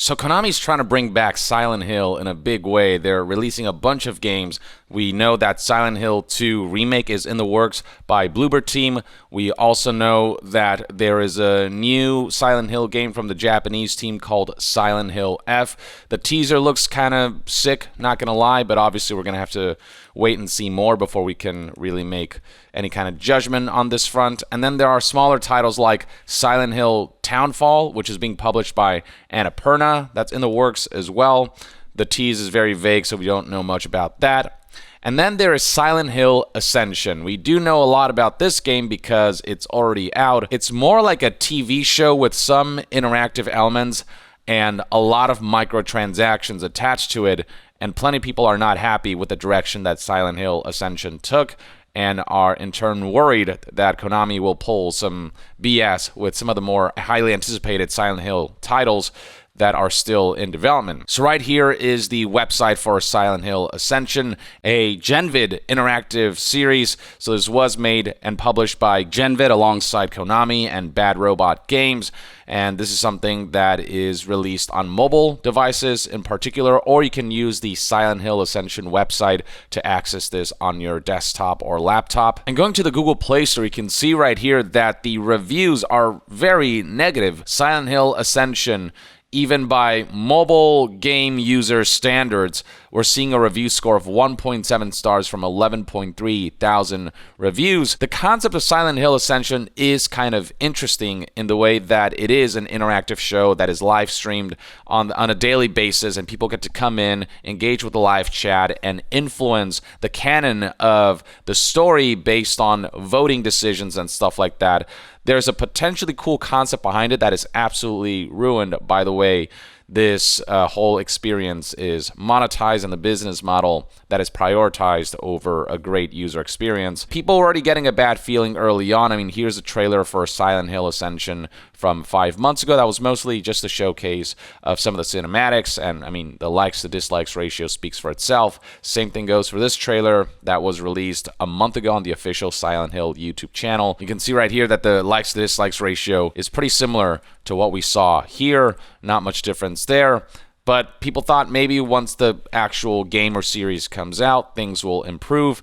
So Konami's trying to bring back Silent Hill in a big way. They're releasing a bunch of games. We know that Silent Hill 2 remake is in the works by Bloober Team. We also know that there is a new Silent Hill game from the Japanese team called Silent Hill F. The teaser looks kind of sick, not going to lie, but obviously we're going to have to wait and see more before we can really make any kind of judgment on this front. And then there are smaller titles like Silent Hill Townfall, which is being published by Annapurna. That's in the works as well. The tease is very vague, so we don't know much about that. And then there is Silent Hill Ascension. We do know a lot about this game because it's already out. It's more like a TV show with some interactive elements and a lot of microtransactions attached to it, and plenty of people are not happy with the direction that Silent Hill Ascension took and are in turn worried that Konami will pull some BS with some of the more highly anticipated Silent Hill titles that are still in development. So right here is the website for Silent Hill Ascension, a Genvid interactive series. So this was made and published by Genvid alongside Konami and Bad Robot Games. And this is something that is released on mobile devices in particular, or you can use the Silent Hill Ascension website to access this on your desktop or laptop. And going to the Google Play Store, you can see right here that the reviews are very negative. Silent Hill Ascension, even by mobile game user standards, we're seeing a review score of 1.7 stars from 11.3 thousand reviews. The concept of Silent Hill Ascension is kind of interesting in the way that it is an interactive show that is live streamed on a daily basis, and people get to come in, engage with the live chat, and influence the canon of the story based on voting decisions and stuff like that. There's a potentially cool concept behind it that is absolutely ruined by the way this whole experience is monetized and the business model that is prioritized over a great user experience. People were already getting a bad feeling early on. I mean, here's a trailer for Silent Hill Ascension from 5 months ago. That was mostly just a showcase of some of the cinematics, and I mean, the likes to dislikes ratio speaks for itself. Same thing goes for this trailer that was released a month ago on the official Silent Hill YouTube channel. You can see right here that the likes to dislikes ratio is pretty similar to what we saw here. Not much difference there, but people thought maybe once the actual game or series comes out, things will improve.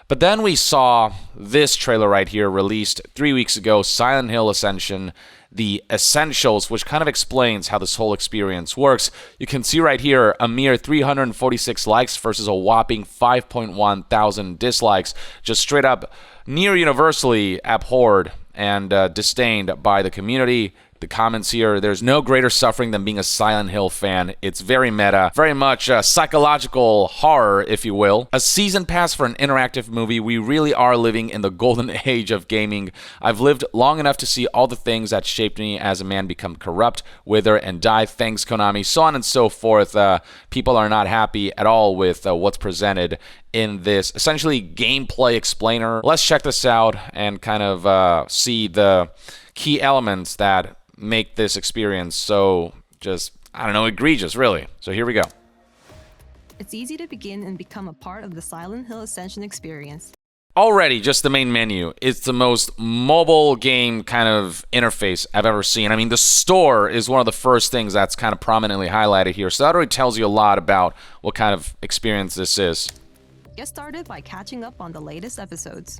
But then we saw this trailer right here released 3 weeks ago, Silent Hill Ascension, the Essentials, which kind of explains how this whole experience works. You can see right here a mere 346 likes versus a whopping 5.1 thousand dislikes, just straight up near universally abhorred and disdained by the community. The comments here, there's no greater suffering than being a Silent Hill fan. It's very meta, very much psychological horror, if you will. A season pass for an interactive movie. We really are living in the golden age of gaming. I've lived long enough to see all the things that shaped me as a man become corrupt, wither, and die. Thanks, Konami. So on and so forth. People are not happy at all with what's presented in this essentially gameplay explainer. Let's check this out and kind of see the key elements that make this experience so just, I don't know, egregious, really. So here we go. It's easy to begin and become a part of the Silent Hill Ascension experience. Already, just the main menu. It's the most mobile game kind of interface I've ever seen. I mean, the store is one of the first things that's kind of prominently highlighted here. So that already tells you a lot about what kind of experience this is. Get started by catching up on the latest episodes.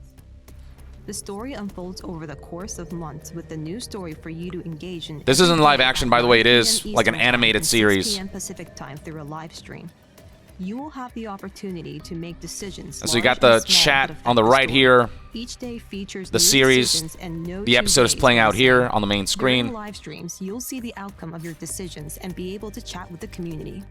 The story unfolds over the course of months with the new story for you to engage in. This isn't live action, by the way. It is like an animated series. 6 p.m. Pacific time through a live stream. You will have the opportunity to make decisions. So you got the chat on the right here. Each day features the series. The episode is playing out here on the main screen. During live streams, you'll see the outcome of your decisions and be able to chat with the community.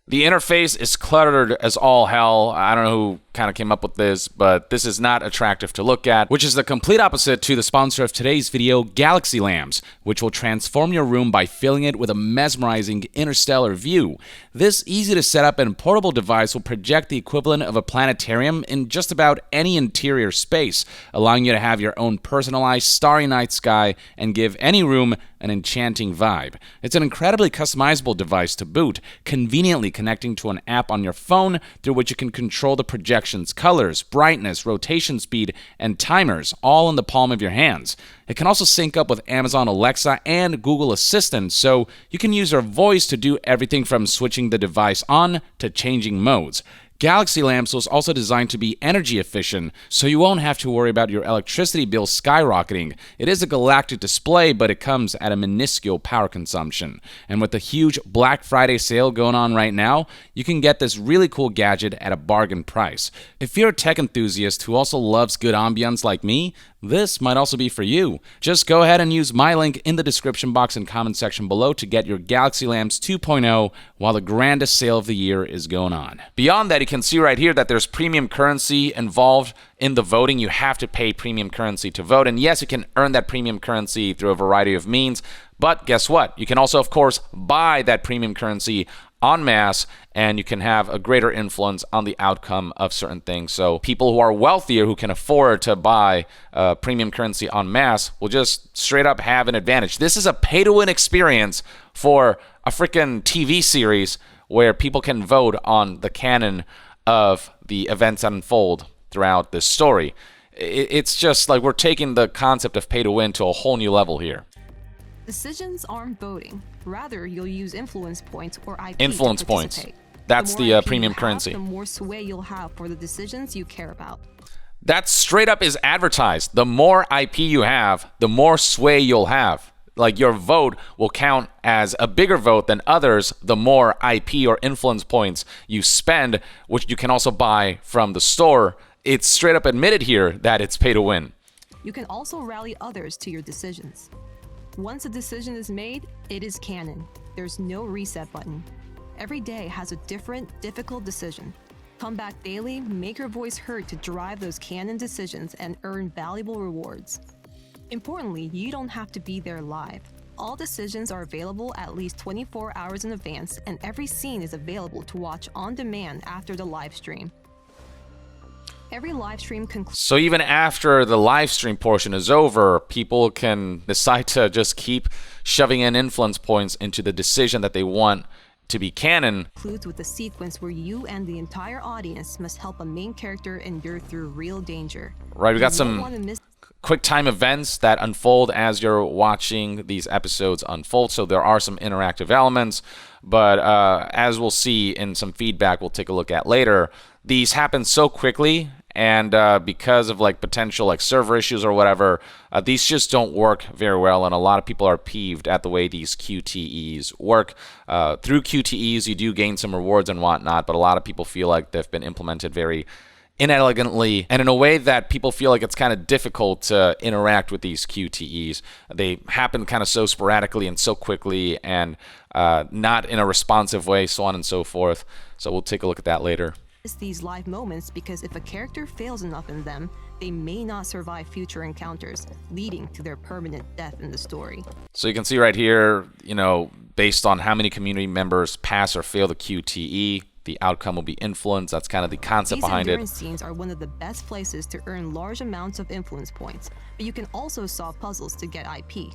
The interface is cluttered as all hell. I don't know who kind of came up with this, but this is not attractive to look at, which is the complete opposite to the sponsor of today's video, Galaxy Lamps, which will transform your room by filling it with a mesmerizing interstellar view. This easy to set up and portable device will project the equivalent of a planetarium in just about any interior space, allowing you to have your own personalized starry night sky and give any room an enchanting vibe. It's an incredibly customizable device to boot, conveniently connecting to an app on your phone through which you can control the projection projections, colors, brightness, rotation speed, and timers all in the palm of your hands. It can also sync up with Amazon Alexa and Google Assistant, so you can use your voice to do everything from switching the device on to changing modes. Galaxy Lamps was also designed to be energy efficient, so you won't have to worry about your electricity bill skyrocketing. It is a galactic display, but it comes at a minuscule power consumption. And with the huge Black Friday sale going on right now, you can get this really cool gadget at a bargain price. If you're a tech enthusiast who also loves good ambience like me, this might also be for you. Just go ahead and use my link in the description box and comment section below to get your Galaxy Lamps 2.0 while the grandest sale of the year is going on. Beyond that, you can see right here that there's premium currency involved in the voting. You have to pay premium currency to vote. And yes, you can earn that premium currency through a variety of means. But guess what? You can also, of course, buy that premium currency en masse, and you can have a greater influence on the outcome of certain things. So people who are wealthier, who can afford to buy premium currency en masse, will just straight up have an advantage. This is a pay-to-win experience for a freaking TV series where people can vote on the canon of the events that unfold throughout this story. It's just like we're taking the concept of pay-to-win to a whole new level here. Decisions aren't voting. Rather, you'll use influence points or IP Influence to points. participate. That's The more the IP premium you have, currency. The more sway you'll have for the decisions you care about. That straight up is advertised. The more IP you have, the more sway you'll have. Like your vote will count as a bigger vote than others, the more IP or influence points you spend, which you can also buy from the store. It's straight up admitted here that it's pay to win. You can also rally others to your decisions. Once a decision is made, it is canon. There's no reset button. Every day has a different, difficult decision. Come back daily, make your voice heard to drive those canon decisions and earn valuable rewards. Importantly, you don't have to be there live. All decisions are available at least 24 hours in advance, and every scene is available to watch on demand after the live stream. Every live stream concludes. So even after the live stream portion is over, people can decide to just keep shoving in influence points into the decision that they want to be canon. Concludes with a sequence where you and the entire audience must help a main character endure through real danger. Right, we got You won't wanna some miss quick time events that unfold as you're watching these episodes unfold. So there are some interactive elements, but as we'll see in some feedback we'll take a look at later, these happen so quickly, and because of like potential like server issues or whatever, these just don't work very well, and a lot of people are peeved at the way these QTEs work. Through QTEs you do gain some rewards and whatnot, but a lot of people feel like they've been implemented very inelegantly and in a way that people feel like it's kind of difficult to interact with these QTEs. They happen kind of so sporadically and so quickly, and not in a responsive way, so on and so forth. So we'll take a look at that later. these live moments because if a character fails enough in them, they may not survive future encounters, leading to their permanent death in the story. So you can see right here, you know, based on how many community members pass or fail the QTE, the outcome will be influence. That's kind of the concept behind it. These endurance scenes are one of the best places to earn large amounts of influence points, but you can also solve puzzles to get IP.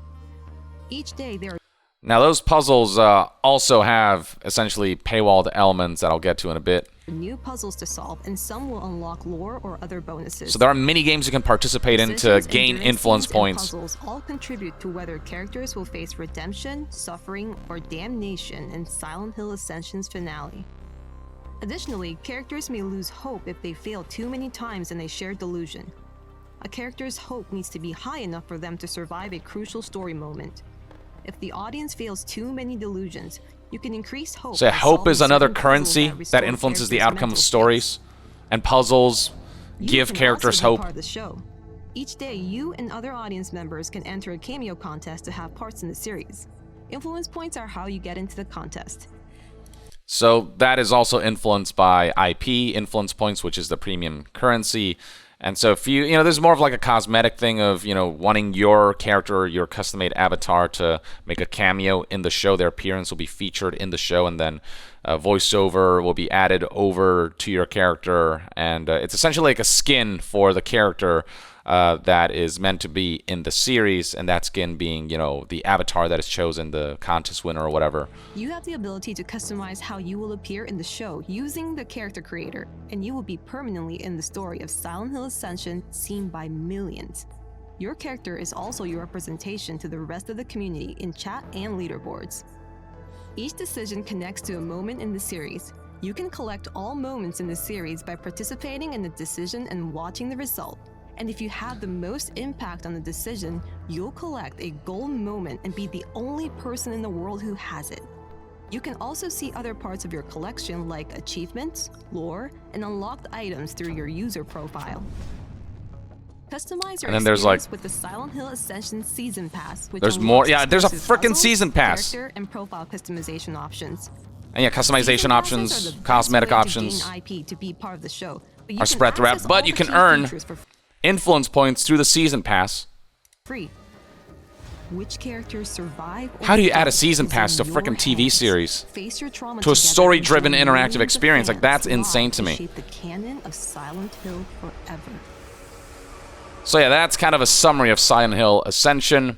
Each day there are Now those puzzles also have essentially paywalled elements that I'll get to in a bit. new puzzles to solve, and some will unlock lore or other bonuses. So there are mini games you can participate in to Decisions, gain endurance influence scenes, and points. puzzles all contribute to whether characters will face redemption, suffering, or damnation in Silent Hill Ascension's finale. Additionally, characters may lose hope if they fail too many times in a shared delusion. A character's hope needs to be high enough for them to survive a crucial story moment. If the audience fails too many delusions, you can increase hope. So by hope solving is another certain puzzles currency restore that influences the characters' outcome of mental stories, states. and puzzles You give can characters also be hope. part of the show. Each day, you and other audience members can enter a cameo contest to have parts in the series. Influence points are how you get into the contest. So that is also influenced by IP, influence points, which is the premium currency. And so if you know, there's more of like a cosmetic thing of, you know, wanting your character or your custom-made avatar to make a cameo in the show. Their appearance will be featured in the show, and then voiceover will be added over to your character. And it's essentially like a skin for the character that is meant to be in the series, and that skin being, the avatar that is chosen, the contest winner or whatever. You have the ability to customize how you will appear in the show using the character creator, and you will be permanently in the story of Silent Hill Ascension seen by millions. Your character is also your representation to the rest of the community in chat and leaderboards. Each decision connects to a moment in the series. You can collect all moments in the series by participating in the decision and watching the result. And if you have the most impact on the decision, you'll collect a gold moment and be the only person in the world who has it. You can also see other parts of your collection like achievements, lore, and unlocked items through your user profile. Customize your experience with the Silent Hill Ascension Season Pass, which there's more. Yeah, there's a freaking Season Pass. Character and profile customization options. And yeah, customization options, cosmetic options IP to be part of the show, are spread throughout, but you can earn influence points through the Season Pass. Free. Which characters survive? How do you add a Season Pass to a freaking TV series? To a story-driven interactive experience? Like, that's insane to me. Shape the canon of Silent Hill forever. So yeah, that's kind of a summary of Silent Hill Ascension.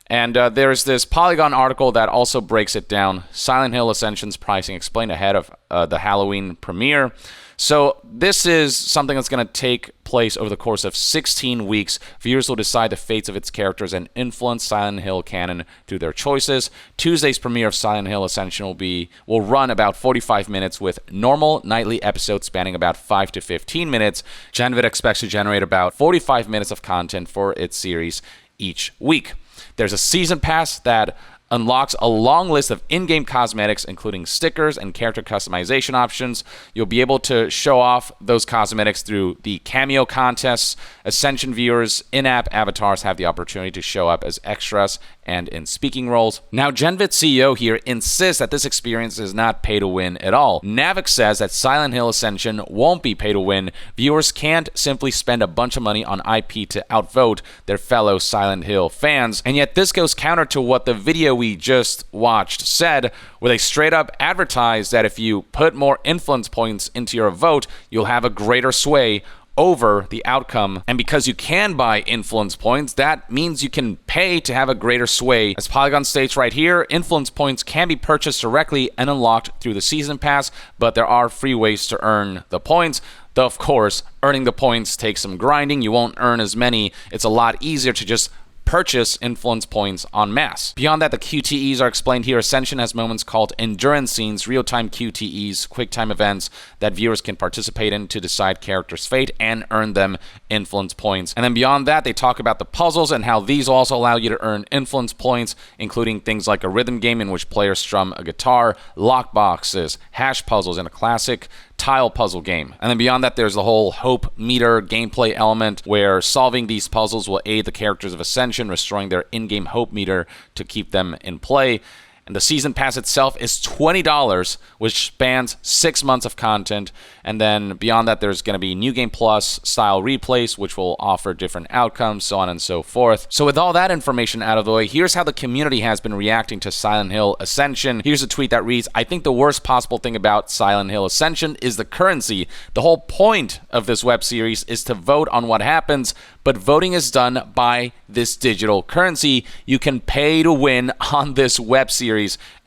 And there's this Polygon article that also breaks it down. Silent Hill Ascension's pricing explained ahead of the Halloween premiere. So this is something that's going to take place over the course of 16 weeks. Viewers will decide the fates of its characters and influence Silent Hill canon through their choices. Tuesday's premiere of Silent Hill Ascension will run about 45 minutes with normal nightly episodes spanning about 5 to 15 minutes. Genvid expects to generate about 45 minutes of content for its series each week. There's a season pass that unlocks a long list of in-game cosmetics, including stickers and character customization options. You'll be able to show off those cosmetics through the cameo contests. Ascension viewers' in-app avatars have the opportunity to show up as extras and in speaking roles. Now, Genvid's CEO here insists that this experience is not pay-to-win at all. Navik says that Silent Hill Ascension won't be pay-to-win. Viewers can't simply spend a bunch of money on IP to outvote their fellow Silent Hill fans, and yet this goes counter to what the video we just watched said, where they straight up advertised that if you put more influence points into your vote, you'll have a greater sway over the outcome. And because you can buy influence points, that means you can pay to have a greater sway. As Polygon states right here, influence points can be purchased directly and unlocked through the season pass, but there are free ways to earn the points. Though, of course, earning the points takes some grinding. You won't earn as many. It's a lot easier to just purchase influence points en masse. Beyond that, the QTEs are explained here. Ascension has moments called endurance scenes, real-time QTEs, quick-time events that viewers can participate in to decide characters' fate and earn them influence points. And then beyond that, they talk about the puzzles and how these will also allow you to earn influence points, including things like a rhythm game in which players strum a guitar, lockboxes, hash puzzles, and a classic tile puzzle game. And then beyond that, there's the whole hope meter gameplay element where solving these puzzles will aid the characters of Ascension, restoring their in-game hope meter to keep them in play. And the season pass itself is $20, which spans 6 months of content. And then beyond that, there's going to be New Game Plus style replays, which will offer different outcomes, so on and so forth. So with all that information out of the way, here's how the community has been reacting to Silent Hill Ascension. Here's a tweet that reads, "I think the worst possible thing about Silent Hill Ascension is the currency. The whole point of this web series is to vote on what happens, but voting is done by this digital currency. You can pay to win on this web series.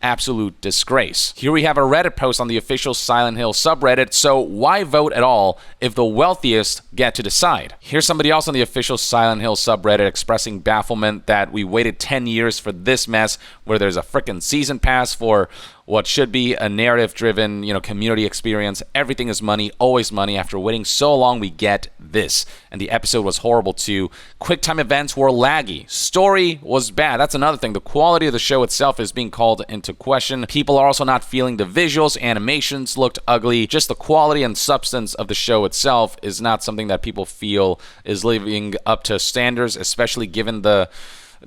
Absolute disgrace." Here we have a Reddit post on the official Silent Hill subreddit. So why vote at all if the wealthiest get to decide? Here's somebody else on the official Silent Hill subreddit expressing bafflement that we waited 10 years for this mess, where there's a frickin' season pass for what should be a narrative-driven, community experience. Everything is money, always money. After waiting so long, we get this. And the episode was horrible too. QuickTime events were laggy. Story was bad. That's another thing. The quality of the show itself is being called into question. People are also not feeling the visuals. Animations looked ugly. Just the quality and substance of the show itself is not something that people feel is living up to standards, especially given the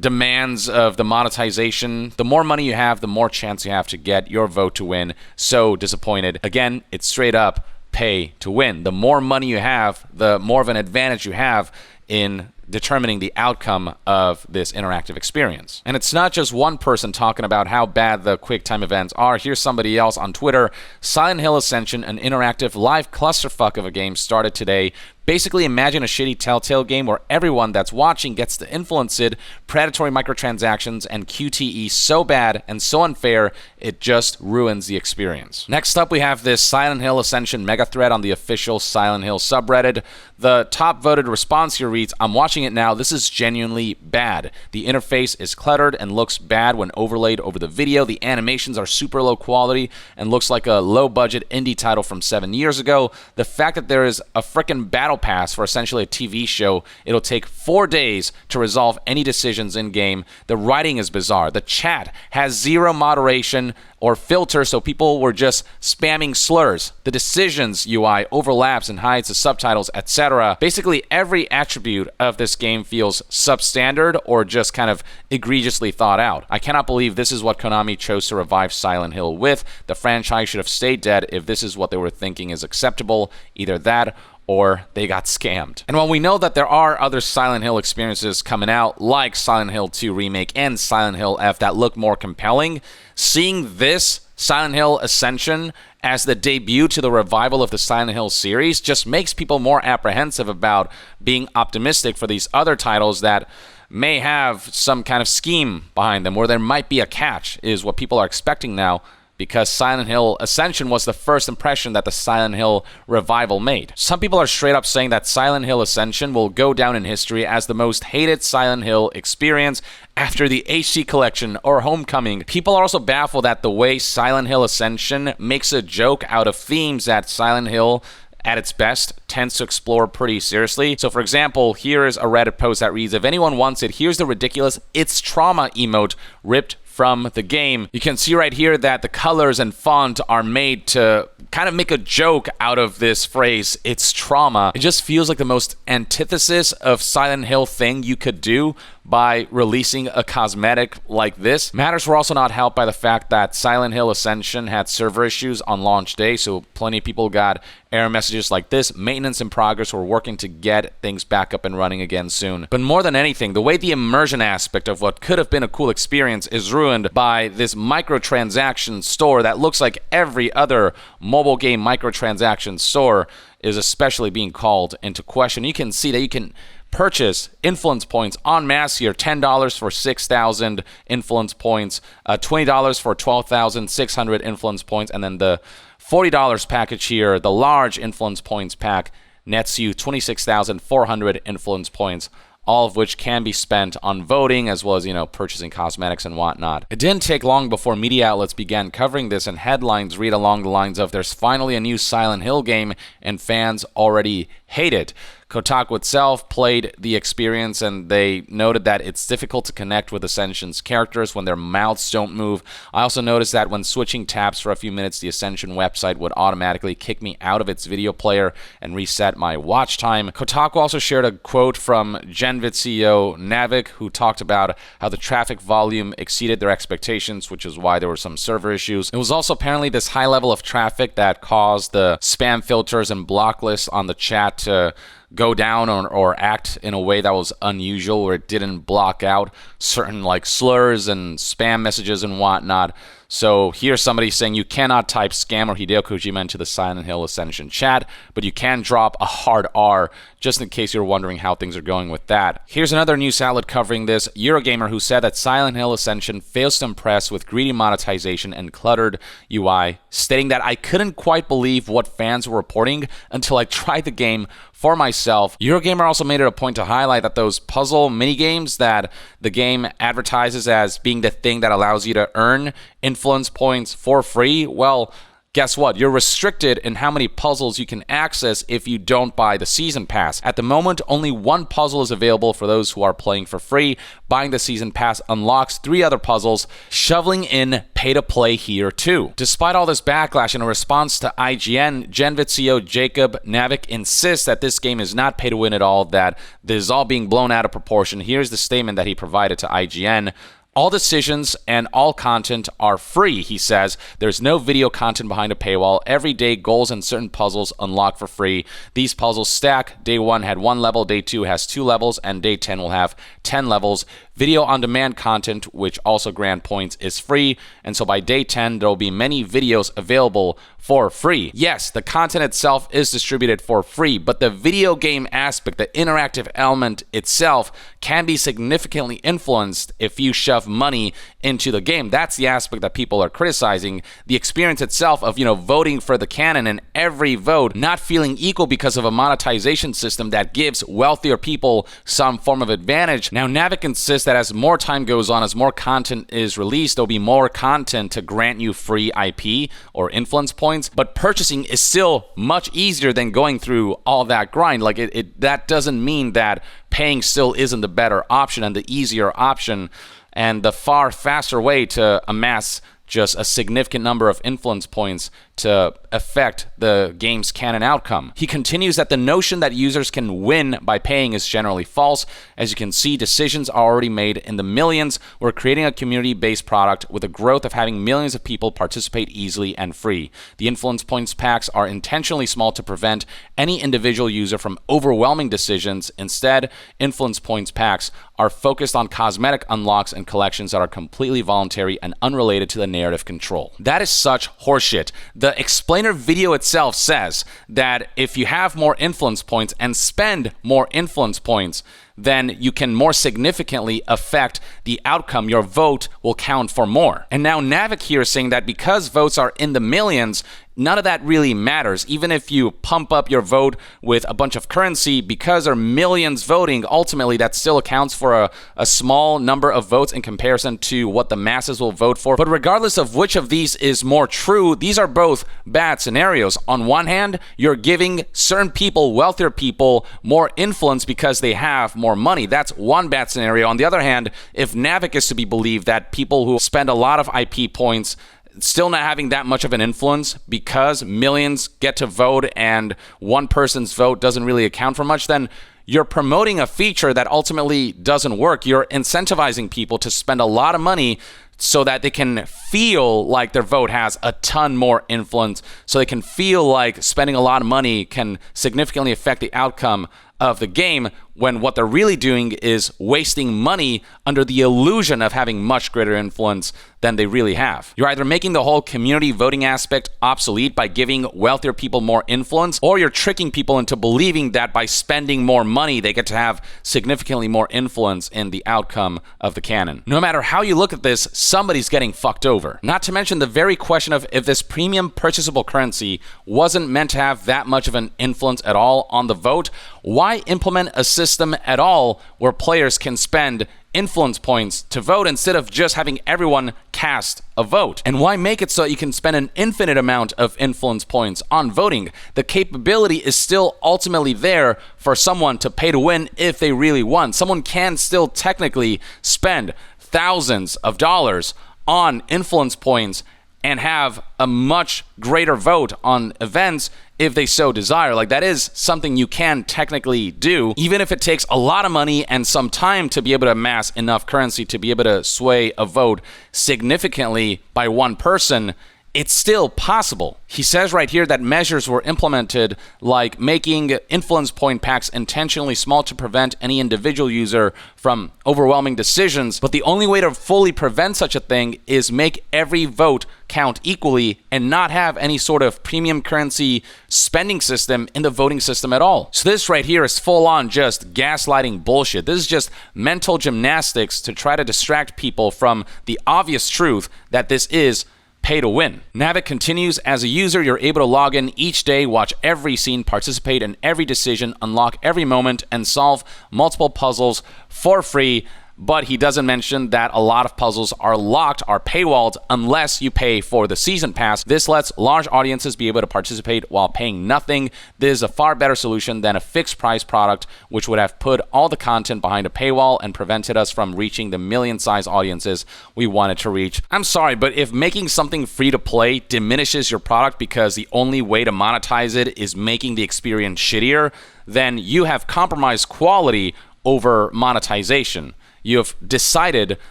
demands of the monetization. The more money you have, the more chance you have to get your vote to win. So disappointed. Again, it's straight up pay to win. The more money you have, the more of an advantage you have in determining the outcome of this interactive experience. And it's not just one person talking about how bad the QuickTime events are. Here's somebody else on Twitter. Silent Hill Ascension, an interactive live clusterfuck of a game, started today. Basically, imagine a shitty Telltale game where everyone that's watching gets to influence it, predatory microtransactions, and QTE so bad and so unfair, it just ruins the experience. Next up, we have this Silent Hill Ascension mega thread on the official Silent Hill subreddit. The top voted response here reads, "I'm watching it now. This is genuinely bad. The interface is cluttered and looks bad when overlaid over the video. The animations are super low quality and looks like a low-budget indie title from 7 years ago. The fact that there is a frickin' battle pass for essentially a TV show, it'll take 4 days to resolve any decisions in-game. The writing is bizarre. The chat has zero moderation or filter, so people were just spamming slurs. The decisions UI overlaps and hides the subtitles, etc. Basically, every attribute of this game feels substandard or just kind of egregiously thought out. I cannot believe this is what Konami chose to revive Silent Hill with. The franchise should have stayed dead if this is what they were thinking is acceptable. Either that or they got scammed." And while we know that there are other Silent Hill experiences coming out, like Silent Hill 2 Remake and Silent Hill F, that look more compelling, seeing this Silent Hill Ascension as the debut to the revival of the Silent Hill series just makes people more apprehensive about being optimistic for these other titles that may have some kind of scheme behind them, or there might be a catch, is what people are expecting now, because Silent Hill Ascension was the first impression that the Silent Hill revival made. Some people are straight up saying that Silent Hill Ascension will go down in history as the most hated Silent Hill experience after the HD Collection or Homecoming. People are also baffled at the way Silent Hill Ascension makes a joke out of themes that Silent Hill at its best tends to explore pretty seriously. So for example, here is a Reddit post that reads, "If anyone wants it, here's the ridiculous 'It's Trauma' emote ripped from the game." You can see right here that the colors and font are made to kind of make a joke out of this phrase, "It's trauma." It just feels like the most antithesis of Silent Hill thing you could do by releasing a cosmetic like this. Matters were also not helped by the fact that Silent Hill Ascension had server issues on launch day, so plenty of people got error messages like this: "Maintenance in progress. We're working to get things back up and running again soon." But more than anything, the way the immersion aspect of what could have been a cool experience is ruined by this microtransaction store that looks like every other mobile game microtransaction store is especially being called into question. You can see that you can purchase influence points en masse here. $10 for 6,000 influence points, $20 for 12,600 influence points, and then the $40 package here, the large influence points pack, nets you 26,400 influence points, all of which can be spent on voting as well as, purchasing cosmetics and whatnot. It didn't take long before media outlets began covering this, and headlines read along the lines of, "There's finally a new Silent Hill game and fans already hate it." Kotaku itself played the experience, and they noted that it's difficult to connect with Ascension's characters when their mouths don't move. I also noticed that when switching tabs for a few minutes, the Ascension website would automatically kick me out of its video player and reset my watch time. Kotaku also shared a quote from Genvid CEO Navik, who talked about how the traffic volume exceeded their expectations, which is why there were some server issues. It was also apparently this high level of traffic that caused the spam filters and block lists on the chat to go down or act in a way that was unusual, where it didn't block out certain slurs and spam messages and whatnot. So here's somebody saying you cannot type scam or Hideo Kojima into the Silent Hill Ascension chat, but you can drop a hard R, just in case you're wondering how things are going with that. Here's another news outlet covering this, Eurogamer, who said that Silent Hill Ascension fails to impress with greedy monetization and cluttered UI, stating that, "I couldn't quite believe what fans were reporting until I tried the game for myself." Eurogamer also made it a point to highlight that those puzzle minigames that the game advertises as being the thing that allows you to earn influence points for free, well, guess what? You're restricted in how many puzzles you can access if you don't buy the season pass. At the moment, only one puzzle is available for those who are playing for free. Buying the season pass unlocks 3 other puzzles, shoveling in pay-to-play here too. Despite all this backlash, in a response to IGN, Genvid CEO Jacob Navik insists that this game is not pay-to-win at all, that this is all being blown out of proportion. Here's the statement that he provided to IGN. All decisions and all content are free, he says. There's no video content behind a paywall. Every day, goals and certain puzzles unlock for free. These puzzles stack. Day 1 had 1 level, day 2 has 2 levels, and day 10 will have 10 levels. Video on-demand content, which also grant points, is free, and so by day 10, there will be many videos available for free. Yes, the content itself is distributed for free, but the video game aspect, the interactive element itself, can be significantly influenced if you shove money into the game. That's the aspect that people are criticizing. The experience itself of, voting for the canon and every vote not feeling equal because of a monetization system that gives wealthier people some form of advantage. Now, Navik insists that as more time goes on, as more content is released, there'll be more content to grant you free IP or influence points, but purchasing is still much easier than going through all that grind. That doesn't mean that paying still isn't the better option and the easier option and the far faster way to amass just a significant number of influence points to affect the game's canon outcome. He continues that the notion that users can win by paying is generally false. As you can see, decisions are already made in the millions. We're creating a community-based product with the growth of having millions of people participate easily and free. The influence points packs are intentionally small to prevent any individual user from overwhelming decisions. Instead, influence points packs are focused on cosmetic unlocks and collections that are completely voluntary and unrelated to the narrative control. That is such horseshit. The explainer video itself says that if you have more influence points and spend more influence points, then you can more significantly affect the outcome. Your vote will count for more. And now Navik here is saying that because votes are in the millions, none of that really matters. Even if you pump up your vote with a bunch of currency, because there are millions voting, ultimately that still accounts for a small number of votes in comparison to what the masses will vote for. But regardless of which of these is more true, these are both bad scenarios. On one hand, you're giving certain people, wealthier people, more influence because they have more money. That's one bad scenario. On the other hand, if Navik is to be believed, that people who spend a lot of IP points still not having that much of an influence because millions get to vote and one person's vote doesn't really account for much, then you're promoting a feature that ultimately doesn't work. You're incentivizing people to spend a lot of money so that they can feel like their vote has a ton more influence, so they can feel like spending a lot of money can significantly affect the outcome of the game, when what they're really doing is wasting money under the illusion of having much greater influence than they really have. You're either making the whole community voting aspect obsolete by giving wealthier people more influence, or you're tricking people into believing that by spending more money, they get to have significantly more influence in the outcome of the canon. No matter how you look at this, somebody's getting fucked over. Not to mention the very question of if this premium purchasable currency wasn't meant to have that much of an influence at all on the vote, why implement a system at all where players can spend influence points to vote instead of just having everyone cast a vote? And why make it so that you can spend an infinite amount of influence points on voting? The capability is still ultimately there for someone to pay to win if they really want. Someone can still technically spend thousands of dollars on influence points and have a much greater vote on events if they so desire. That is something you can technically do, even if it takes a lot of money and some time to be able to amass enough currency to be able to sway a vote significantly by one person. It's still possible. He says right here that measures were implemented like making influence point packs intentionally small to prevent any individual user from overwhelming decisions, but the only way to fully prevent such a thing is make every vote count equally and not have any sort of premium currency spending system in the voting system at all. So this right here is full on just gaslighting bullshit. This is just mental gymnastics to try to distract people from the obvious truth that this is pay to win. Navik continues, as a user, you're able to log in each day, watch every scene, participate in every decision, unlock every moment, and solve multiple puzzles for free. But he doesn't mention that a lot of puzzles are locked, are paywalled, unless you pay for the season pass. This lets large audiences be able to participate while paying nothing. This is a far better solution than a fixed price product, which would have put all the content behind a paywall and prevented us from reaching the million-size audiences we wanted to reach. I'm sorry, but if making something free to play diminishes your product because the only way to monetize it is making the experience shittier, then you have compromised quality over monetization. you have decided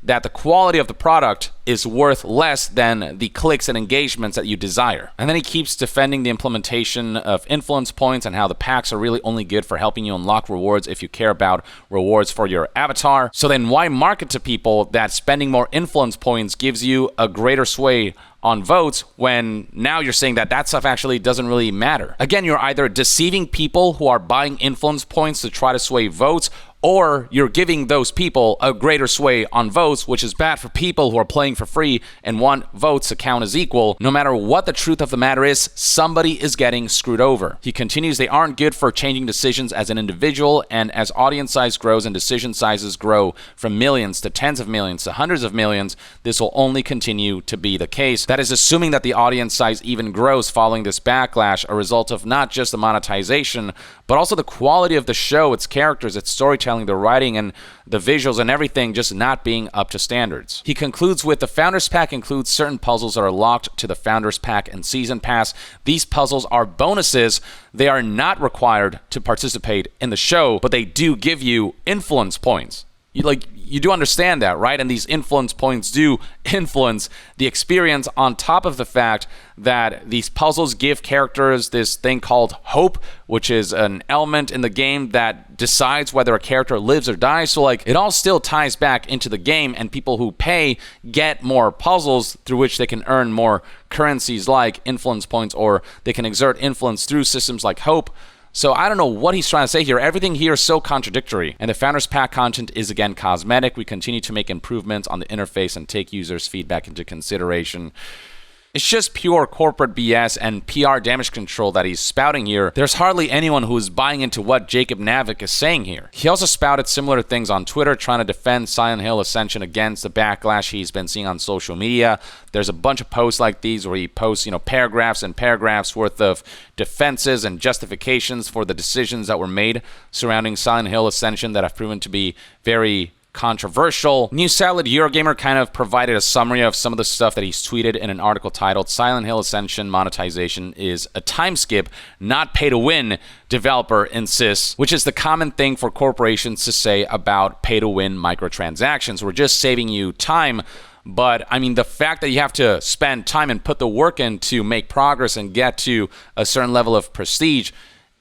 that the quality of the product is worth less than the clicks and engagements that you desire. And then he keeps defending the implementation of influence points and how the packs are really only good for helping you unlock rewards if you care about rewards for your avatar. So then why market to people that spending more influence points gives you a greater sway on votes when now you're saying that that stuff actually doesn't really matter? Again, you're either deceiving people who are buying influence points to try to sway votes, or you're giving those people a greater sway on votes, which is bad for people who are playing for free and want votes to count as equal. No matter what the truth of the matter is, somebody is getting screwed over. He continues, they aren't good for changing decisions as an individual, and as audience size grows and decision sizes grow from millions to tens of millions to hundreds of millions, this will only continue to be the case. That is assuming that the audience size even grows following this backlash, a result of not just the monetization, but also the quality of the show, its characters, its storytelling, the writing, and the visuals and everything just not being up to standards. He concludes with, the Founders Pack includes certain puzzles that are locked to the Founders Pack and Season Pass. These puzzles are bonuses. They are not required to participate in the show, but they do give you influence points. You do understand that, right? And these influence points do influence the experience, on top of the fact that these puzzles give characters this thing called hope, which is an element in the game that decides whether a character lives or dies. So it all still ties back into the game, and people who pay get more puzzles through which they can earn more currencies like influence points, or they can exert influence through systems like hope. So I don't know what he's trying to say here. Everything here is so contradictory. And the Founders Pack content is, again, cosmetic. We continue to make improvements on the interface and take users' feedback into consideration. It's just pure corporate BS and PR damage control that he's spouting here. There's hardly anyone who is buying into what Jacob Navik is saying here. He also spouted similar things on Twitter, trying to defend Silent Hill Ascension against the backlash he's been seeing on social media. There's a bunch of posts like these where he posts, paragraphs and paragraphs worth of defenses and justifications for the decisions that were made surrounding Silent Hill Ascension that have proven to be very controversial. New Salad Eurogamer kind of provided a summary of some of the stuff that he's tweeted in an article titled "Silent Hill Ascension monetization is a time skip, not pay to win," developer insists, which is the common thing for corporations to say about pay to win microtransactions. We're just saving you time. But the fact that you have to spend time and put the work in to make progress and get to a certain level of prestige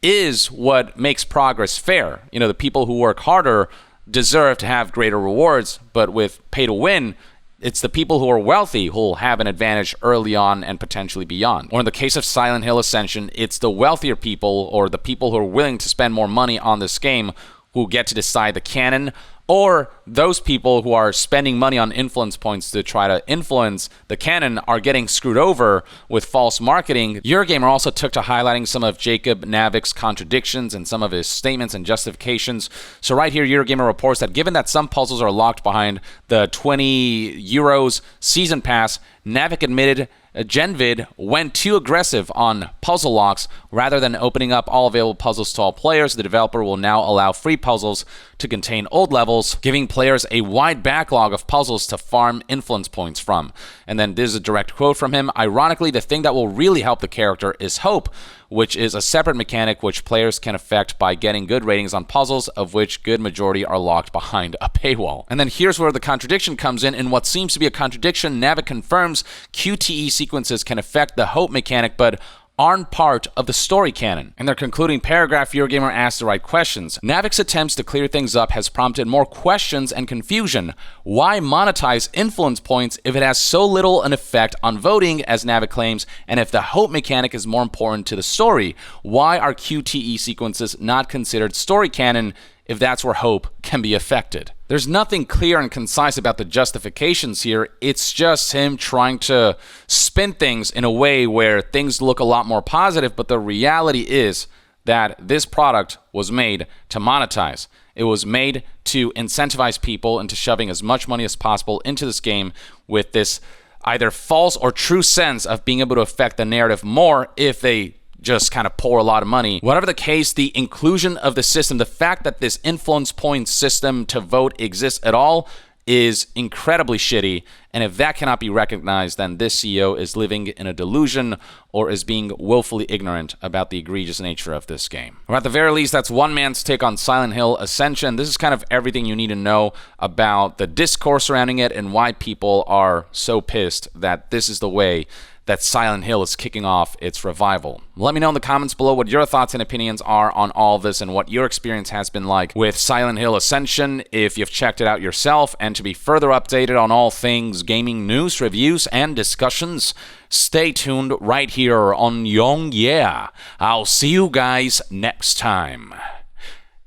is what makes progress fair. The people who work harder deserve to have greater rewards, but with pay to win, it's the people who are wealthy who will have an advantage early on and potentially beyond. Or in the case of Silent Hill Ascension, it's the wealthier people, or the people who are willing to spend more money on this game, who get to decide the canon, or those people who are spending money on influence points to try to influence the canon are getting screwed over with false marketing. Eurogamer also took to highlighting some of Jacob Navik's contradictions and some of his statements and justifications. So right here, Eurogamer reports that given that some puzzles are locked behind the 20 euros season pass, Navik admitted Genvid went too aggressive on puzzle locks. Rather than opening up all available puzzles to all players, the developer will now allow free puzzles to contain old levels, giving players a wide backlog of puzzles to farm influence points from. And then this is a direct quote from him. Ironically, the thing that will really help the character is hope, which is a separate mechanic which players can affect by getting good ratings on puzzles, of which good majority are locked behind a paywall. And then here's where the contradiction comes in what seems to be a contradiction, Navik confirms QTE sequences can affect the hope mechanic, but aren't part of the story canon. In their concluding paragraph, Eurogamer asked the right questions. Navik's attempts to clear things up has prompted more questions and confusion. Why monetize influence points if it has so little an effect on voting, as Navik claims, and if the hope mechanic is more important to the story? Why are QTE sequences not considered story canon if that's where hope can be affected? There's nothing clear and concise about the justifications here. It's just him trying to spin things in a way where things look a lot more positive, but the reality is that this product was made to monetize. It was made to incentivize people into shoving as much money as possible into this game with this either false or true sense of being able to affect the narrative more if they just kind of pour a lot of money. Whatever the case, the inclusion of the system, the fact that this influence point system to vote exists at all, is incredibly shitty, and if that cannot be recognized, then this CEO is living in a delusion or is being willfully ignorant about the egregious nature of this game. Or at the very least, that's one man's take on Silent Hill Ascension. This is kind of everything you need to know about the discourse surrounding it and why people are so pissed that this is the way that Silent Hill is kicking off its revival. Let me know in the comments below what your thoughts and opinions are on all this and what your experience has been like with Silent Hill Ascension, if you've checked it out yourself. And to be further updated on all things gaming news, reviews, and discussions, stay tuned right here on Young Yeah. I'll see you guys next time.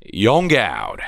Young out.